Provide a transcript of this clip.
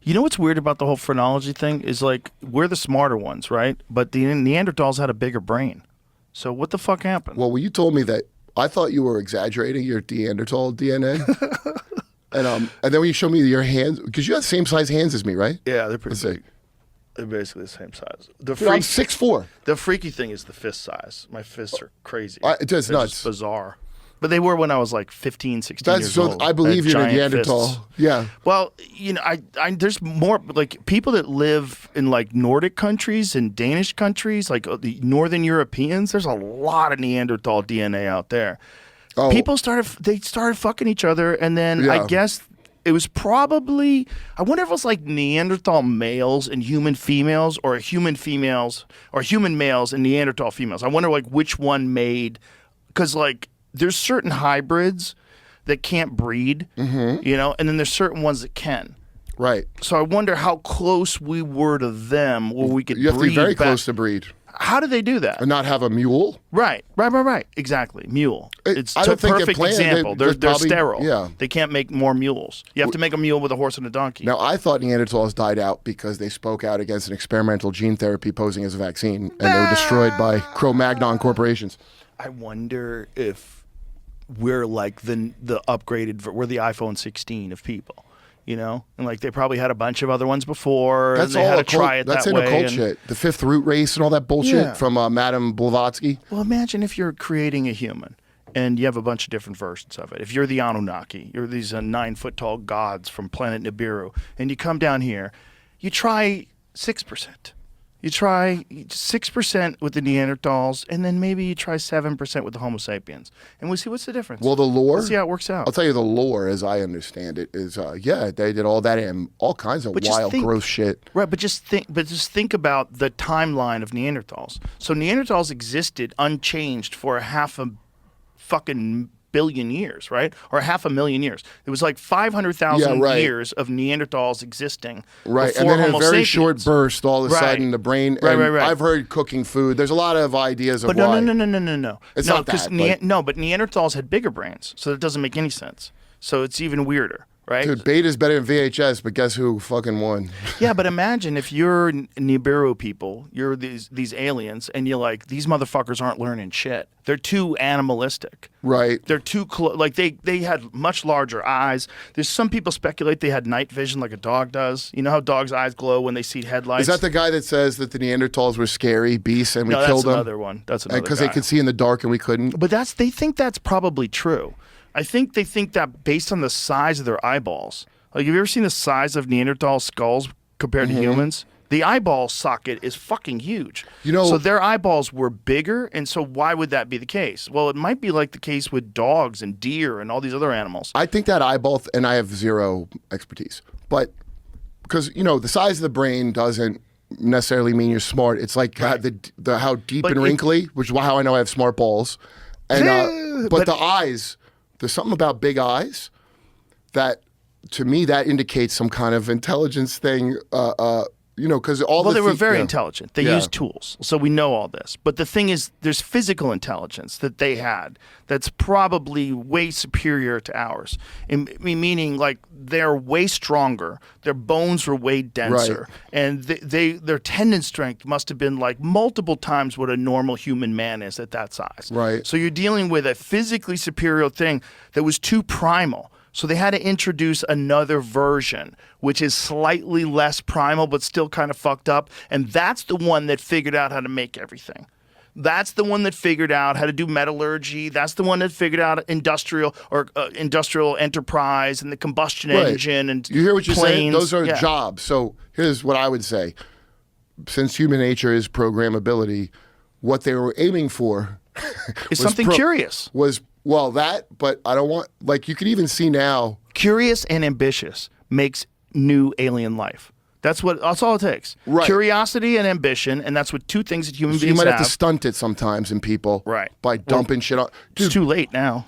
You know what's weird about the whole phrenology thing is like we're the smarter ones, right? But the Neanderthals had a bigger brain. So what the fuck happened? Well, when you told me that, I thought you were exaggerating your Neanderthal DNA. And then when you showed me your hands, because you have the same size hands as me, right? Yeah, they're pretty Let's big. They're basically the same size. Dude, I'm 6'4". The freaky thing is the fist size. My fists are crazy. It's They're nuts. just bizarre. But they were when I was like 15, 16 years old. I believe you're a Neanderthal. Fists. Yeah. Well, you know, I there's more like people that live in like Nordic countries and Danish countries, like the Northern Europeans. There's a lot of Neanderthal DNA out there. Oh. People started fucking each other, and then I guess it was probably, I wonder if it was like Neanderthal males and human females, or human females or human males and Neanderthal females. I wonder like which one made, because like there's certain hybrids that can't breed, you know, and then there's certain ones that can. Right. So I wonder how close we were to them where we could breed. You have to be very close to breed. How do they do that? And not have a mule? Right. Exactly. Mule. It's I a don't think it perfect planned. example. They're probably, sterile. Yeah. They can't make more mules. You have to make a mule with a horse and a donkey. Now, I thought Neanderthals died out because they spoke out against an experimental gene therapy posing as a vaccine, and they were destroyed by Cro-Magnon corporations. I wonder if we're like the upgraded, we're the iPhone 16 of people. You know, and like they probably had a bunch of other ones before. That's and they all had to try it that's that way. cult shit. The fifth root race and all that bullshit from Madame Blavatsky. Well, imagine if you're creating a human and you have a bunch of different versions of it. If you're the Anunnaki, you're these 9-foot-tall gods from planet Nibiru, and you come down here, you try 6%. You try 6% with the Neanderthals, and then maybe you try 7% with the Homo sapiens. And we see what's the difference. Well, the lore. Let's see how it works out. I'll tell you the lore, as I understand it, is they did all that and all kinds of wild, gross shit. Right, but just think about the timeline of Neanderthals. So Neanderthals existed unchanged for half a fucking billion years, right? Or 500,000 years. It was like 500,000 years of Neanderthals existing. Right, and then in a very short burst, all of a sudden, the brain. Right. I've heard cooking food. There's a lot of ideas of why. No. It's not that. But Neanderthals had bigger brains, so it doesn't make any sense. So it's even weirder. Right? Dude, beta's better than VHS, but guess who fucking won? Yeah, but imagine if you're Nibiru people, you're these aliens, and you're like, these motherfuckers aren't learning shit. They're too animalistic. Right. They're too like they had much larger eyes. There's some people speculate they had night vision like a dog does. You know how dogs' eyes glow when they see headlights? Is that the guy that says that the Neanderthals were scary beasts and we killed them? No, that's another one. That's another because they could see in the dark and we couldn't. But they think that's probably true. I think they think that based on the size of their eyeballs. Like, have you ever seen the size of Neanderthal skulls compared to humans? The eyeball socket is fucking huge. You know, so their eyeballs were bigger, and so why would that be the case? Well, it might be like the case with dogs and deer and all these other animals. I think that eyeball, and I have zero expertise, but because, you know, the size of the brain doesn't necessarily mean you're smart. It's like how deep and wrinkly, which is how I know I have smart balls. And but the eyes... There's something about big eyes that, to me, that indicates some kind of intelligence thing. You know, because they were very intelligent. They used tools, so we know all this. But the thing is, there's physical intelligence that they had that's probably way superior to ours. Meaning, like, they're way stronger. Their bones were way denser, and their tendon strength must have been like multiple times what a normal human man is at that size. Right. So you're dealing with a physically superior thing that was too primal. So they had to introduce another version, which is slightly less primal, but still kind of fucked up. And that's the one that figured out how to make everything. That's the one that figured out how to do metallurgy. That's the one that figured out industrial enterprise and the combustion engine and you hear what you're saying? planes. Those are jobs. So here's what I would say. Since human nature is programmability, what they were aiming for is something curious. But I don't want, like, you can even see now. Curious and ambitious makes new alien life. That's all it takes. Right. Curiosity and ambition, and that's what two things that human beings You might have have to stunt it sometimes in people. Right. By dumping shit on. Dude, it's too late now.